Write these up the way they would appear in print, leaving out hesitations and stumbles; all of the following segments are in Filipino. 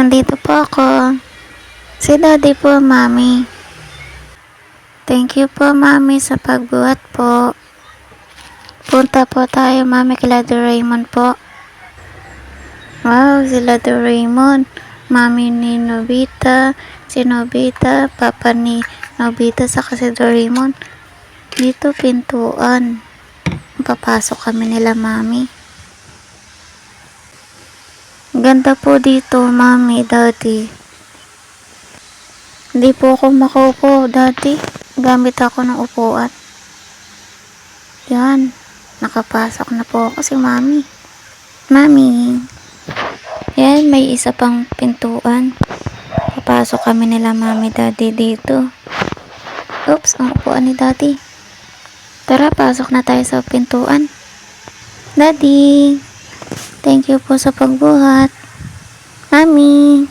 nandito po ako. Si Daddy po, Mami. Thank you po, Mami, sa pagbuhat po. Punta po tayo, Mami, kila Doraemon po. Wow, sila Doraemon. Mami ni Nobita, si Nobita, papa ni Nobita, saka si Doraemon. Dito, pintuan. Papasok kami nila, Mami. Ganda po dito, Mami, Daddy. Hindi po ako makaupo, Daddy. Gamit ako ng upuan. Yan. Nakapasok na po ako si Mami. Mami. Yan, may isa pang pintuan. Papasok kami nila, Mami, Daddy dito. Oops, ang upuan ni Daddy. Tara, pasok na tayo sa pintuan. Daddy. Thank you po sa pagbuhat. Mami.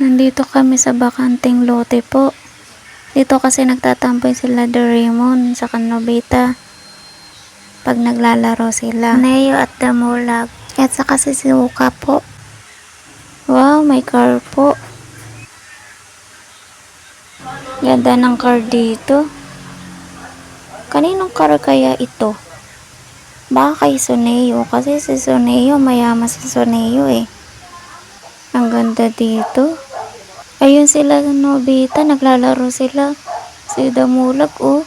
Nandito kami sa bakanting lote po. Dito kasi nagtatambay sila Doraemon sa Nobita. Pag naglalaro sila. Neo at Damulag. At saka si Suka po. Wow, may car po. Ganda ng car dito. Kaninong car kaya ito? Baka kay Suneo. Kasi si Suneo, mayaman si Suneo eh. Ang ganda dito. Ayun sila Nobita, naglalaro sila. Si Damulag oh.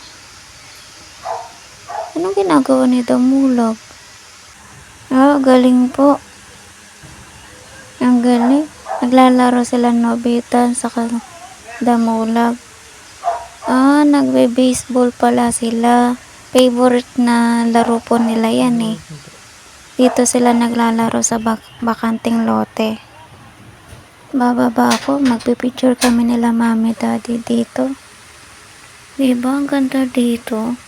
Anong ginagawa ni Damulag? Ah, galing po. Ang galing. Naglalaro sila Nobita sa Damulag. Ah, nagbe-baseball pala sila. Favorite na laro po nila yan eh. Dito sila naglalaro sa bakanting lote. Bababa ako, magpipicture kami nila Mami, Daddy dito. Diba ang ganda dito?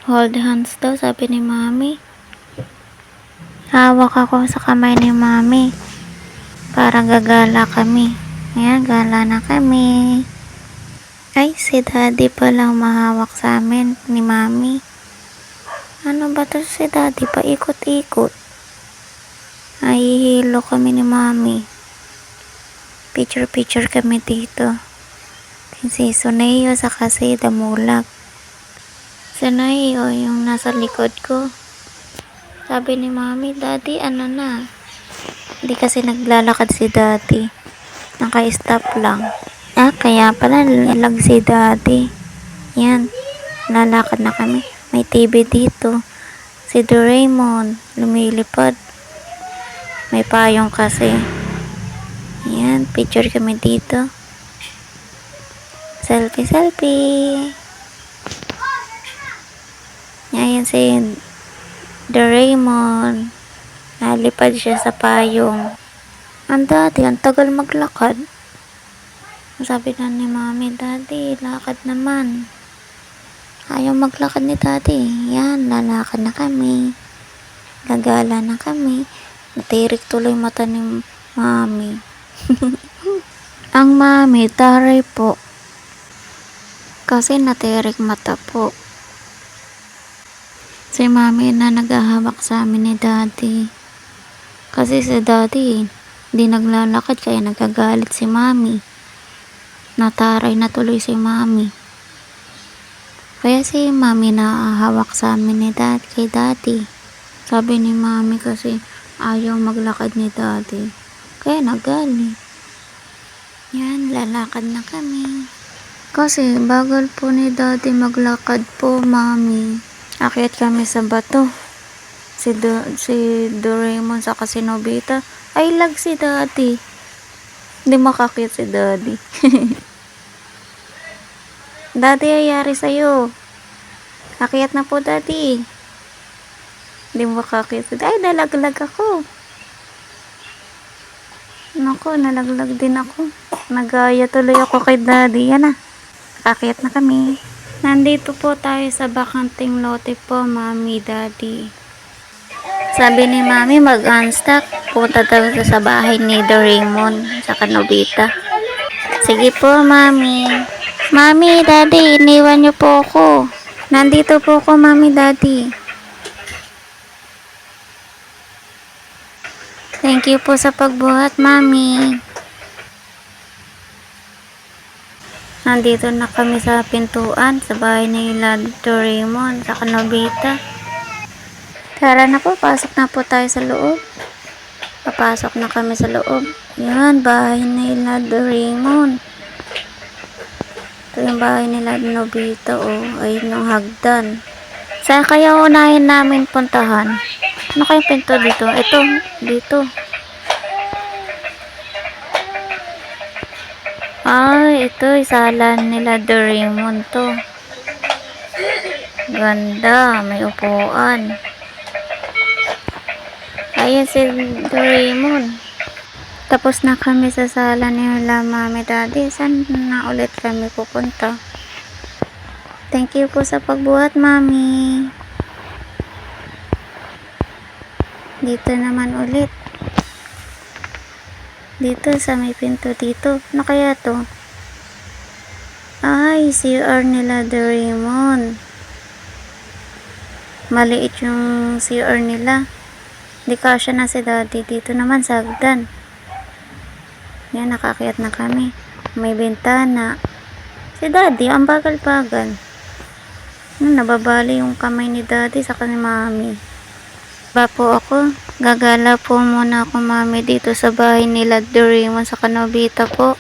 Hold hands daw, sabi ni Mami. Hawak ako sa kamay ni Mami. Para gagala kami. Ayan, gala na kami. Ay, si Daddy palang mahawak sa amin ni Mami. Ano ba to si Daddy? Paikot-ikot. Ay, hihilo kami ni Mami. Picture-picture kami dito. Si Suneo saka si Damulag. Suneo yung nasa likod ko. Sabi ni Mami, Daddy, ano na? Hindi kasi naglalakad si Daddy. Naka-stop lang. Ah, kaya pala lalag si Daddy. Yan. Lalakad na kami. May TV dito. Si Doraemon. Lumilipad. May payong kasi. Yan. Picture kami dito. Selfie, selfie. Yan si Doraemon. Nalipad siya sa payong. Ang Daddy, ang tagal maglakad. Sabi na ni Mami, Daddy, lakad naman. Ayaw maglakad ni Daddy. Yan, lalakad na kami. Gagala na kami. Natirik tuloy mata ni Mami. Ang Mami, taray po. Kasi natirik mata po. Si Mami na naghahawak sa amin ni Daddy. Kasi si Daddy, di naglalakad kaya nagagalit si Mami. Nataray na tuloy si Mami. Kaya si Mami nakahawak sa amin ni kay Daddy. Sabi ni Mami kasi ayaw maglakad ni Daddy. Kaya nagalit. Yan, lalakad na kami. Kasi bagal po ni Daddy maglakad po, Mami. Akyat kami sa bato. Si Doraemon saka si Nobita. Ay, lag si Daddy. Hindi makakyat si Daddy. Daddy, ayari sa'yo. Akyat na po, Daddy. Hindi makakyat si Daddy. Ay, nalaglag ako. Naku, nalaglag din ako. Nagaya tuloy ako kay Daddy. Yan na. Akyat na kami. Nandito po tayo sa bakanting lote po, Mami, Daddy. Sabi ni Mami, mag-unstack. Punta daw sa bahay ni Doraemon sa Nobita. Sige po, Mami. Mami, Daddy, iniwan niyo po ako. Nandito po ako, Mami, Daddy. Thank you po sa pagbuhat, Mami. Nandito na kami sa pintuan sa bahay nila Doraemon sa Nobita. Tara na po, pasok na po tayo sa loob. Papasok na kami sa loob. Yan, bahay nila Doraemon. Ito yung bahay nila Nobita, oh. Ayun yung hagdan. Saan kaya unahin namin puntahan? Ano kayong pinto dito? Ito, dito. Ay, ito, sala nila Doraemon to. Ganda, may upuan. Ayan si Doraemon. Tapos na kami sa sala nila Mami Daddy. Saan na ulit kami pupunta? Thank you po sa pagbuhat, Mami. Dito naman ulit. Dito sa may pinto dito. Ano kaya to? Ay, CR nila Doraemon. Maliit yung CR nila. Di kasya na si Daddy. Dito naman sa hagdan. Yan, nakaakyat na kami. May bintana. Si Daddy, ang bagal-bagal. Nababali yung kamay ni Daddy sa kani Mami. Ba po ako, gagala po muna ako, Mami, dito sa bahay nila Doraemon sa Nobita po.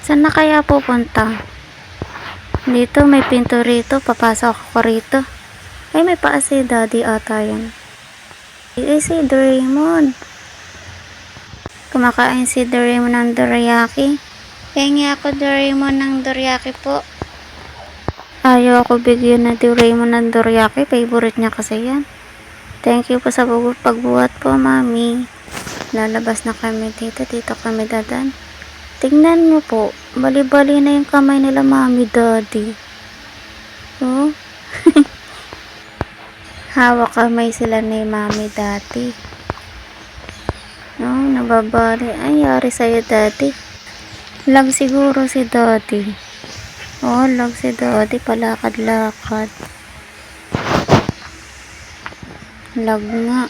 Saan na kaya pupunta? Dito, may pinto rito. Papasok ako rito. Ay, may paa si Daddy ata yan. Ay, si Doraemon. Kumakain si Doraemon ng dorayaki. Pengi ako Doraemon ng dorayaki po. Ayaw ako bigyan na Doraemon ng dorayaki. Favorite niya kasi yan. Thank you po sa pagbuhat po, Mami. Lalabas na kami dito. Dito kami dadan. Tingnan mo po. Bali-bali na yung kamay nila Mami Daddy. Oh. Hawak kamay sila ni Mami Daddy. Oh, nababali. Ay, yari sa'yo Daddy. Lag siguro si Daddy. Oh, lag si Daddy. Palakad-lakad. Lag nga.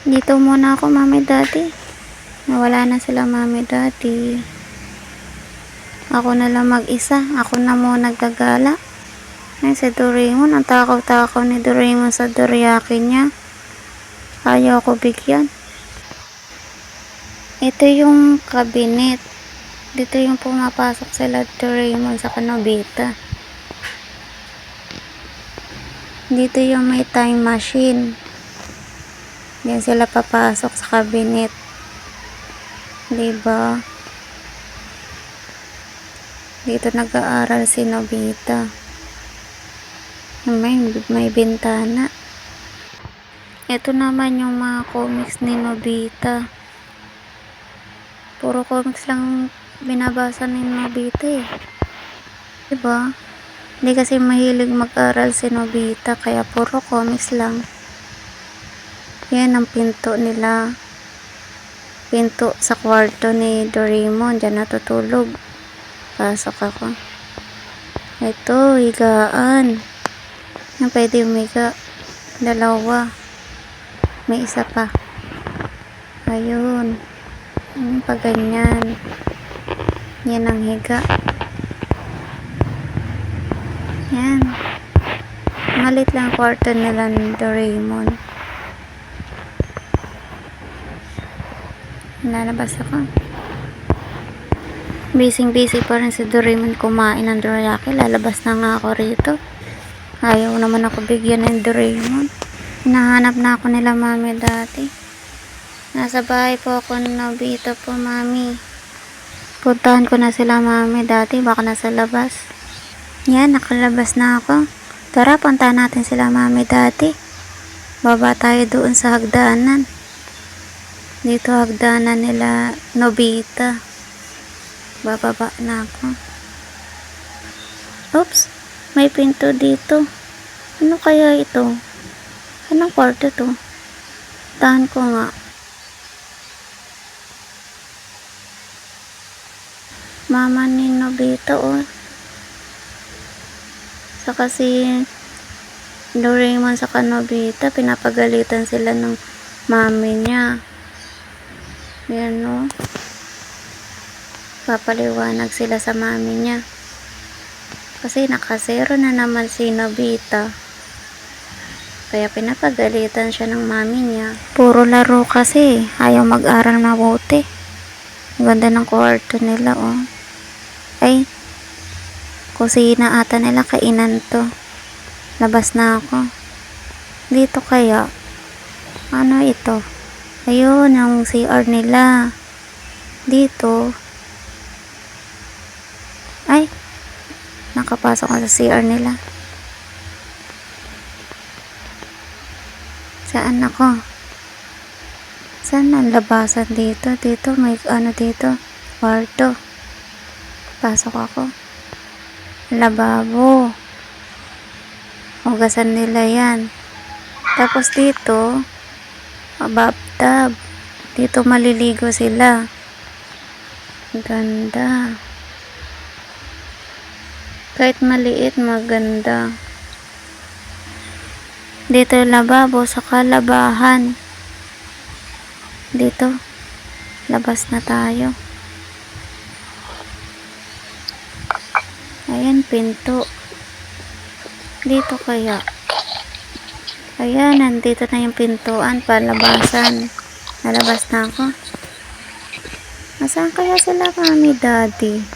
Dito muna ako, Mami Daddy. Nawala na sila Mami Daddy. Ako na lang mag-isa. Ako na muna gagala. Ay, si Doraemon. Ang takaw-takaw ni Doraemon sa dorayaki niya. Ayaw ko bigyan. Ito yung cabinet. Dito yung pumapasok sila Doraemon sa Nobita. Dito yung may time machine. Diyan sila papasok sa cabinet. Diba? Dito nag-aaral si Nobita. May bintana. Ito naman yung mga comics ni Nobita. Puro comics lang binabasa ni Nobita eh. Diba? Hindi kasi mahilig mag-aral si Nobita, kaya puro comics lang. Yan ang pinto nila. Pinto sa kwarto ni Doraemon. Diyan natutulog. Pasok ako. Ito, higaan. Yan, pwede umiga. Dalawa. May isa pa. Ayun. Pag ganyan. Yan ang higa. Yan. Malit lang kwarto nila ng Doraemon. Lalabas ako. Busy pa rin si Doraemon kumain ng dorayaki. Lalabas na nga ako rito. Ayaw naman ako bigyan ng Doraemon. Hinahanap na ako nila Mami dati. Nasa bahay po ako ng Nobita po, Mami. Puntahan ko na sila Mami dati. Baka nasa labas. Yan, nakalabas na ako. Tara, puntahan natin sila Mami dati. Baba tayo doon sa hagdanan. Dito hagdanan nila Nobita. Bababa na ako. Oops, may pinto dito. Ano kaya ito? Anong kwarto to? Tahan ko nga. Mama ni Nobita, oh. Saka si Doraemon sa Nobita, pinapagalitan sila ng mami niya. Yan o. Papaliwanag sila sa mami niya. Kasi nakasero na naman si Nobita. Kaya pinapagalitan siya ng mami niya. Puro laro kasi. Ayaw mag-aral mabuti. Ganda ng kwarto nila oh. Ay, kusina ata nila, kainan to. Labas na ako. Dito kaya? Ano ito? Ayun, yung CR nila. Dito. Ay, nakapasok ako sa CR nila. Saan ako? Saan ang labasan dito? Dito, may ano dito? Kwarto. Pasok ako. Lababo. Hugasan nila yan. Tapos dito, bathtub. Dito maliligo sila. Ganda. Kahit maliit, maganda. Dito lababo sa kalabahan. Dito, labas na tayo. Ayan, pinto. Dito kaya? Ayan, nandito na yung pintuan, palabasan. Nalabas na ako. Nasaan kaya sila, mami, daddy?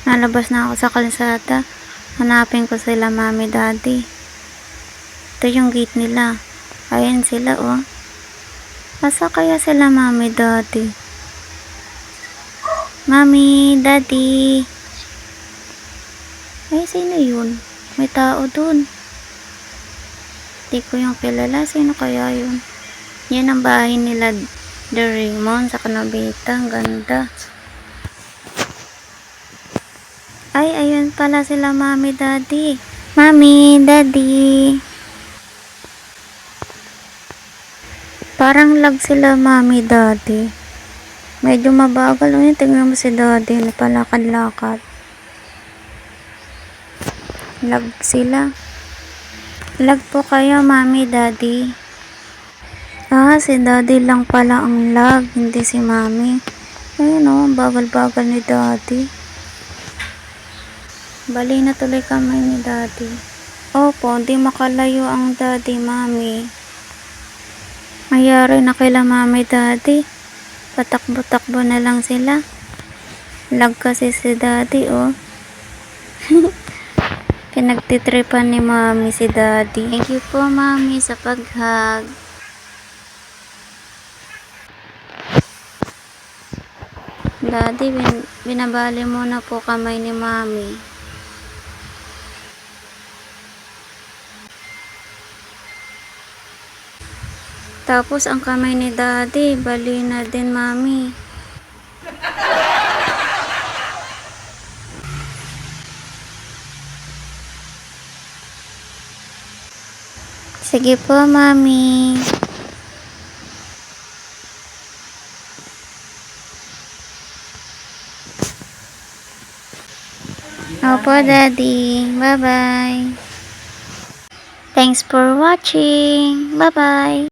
Nalabas na ako sa kalsada. Hanapin ko sila, mami, daddy. Ito yung gate nila. Ayan sila, oh. Asa kaya sila, mami, daddy? Mami, daddy. Ay, sino yun? May tao dun. Di ko yung kilala. Sino kaya yun? Yan ang bahay nila, Doraemon sa Nobita. Ang ganda. Ay, ayun pala sila, mami, daddy. Mami, daddy. Parang lag sila, mami, daddy. Medyo mabagal. Ano, tingnan mo si daddy. Napalakad-lakad. Lag sila. Lag po kayo, mami, daddy. Ah, si daddy lang pala ang lag. Hindi si mami. Ayun o, bagal-bagal ni daddy. Bali na tuloy kamay ni daddy. Opo, hindi makalayo ang daddy, mami. Mayari na kila mami, daddy. Patakbo-takbo na lang sila. Lag kasi si daddy, oh. Pinagtitripan ni mami si daddy. Thank you po, mami, sa paghag. Daddy, binabali muna po kamay ni mami. Tapos ang kamay ni daddy, bali na din, mami. Sige po, mami. Opo, daddy. Bye-bye. Thanks for watching. Bye-bye.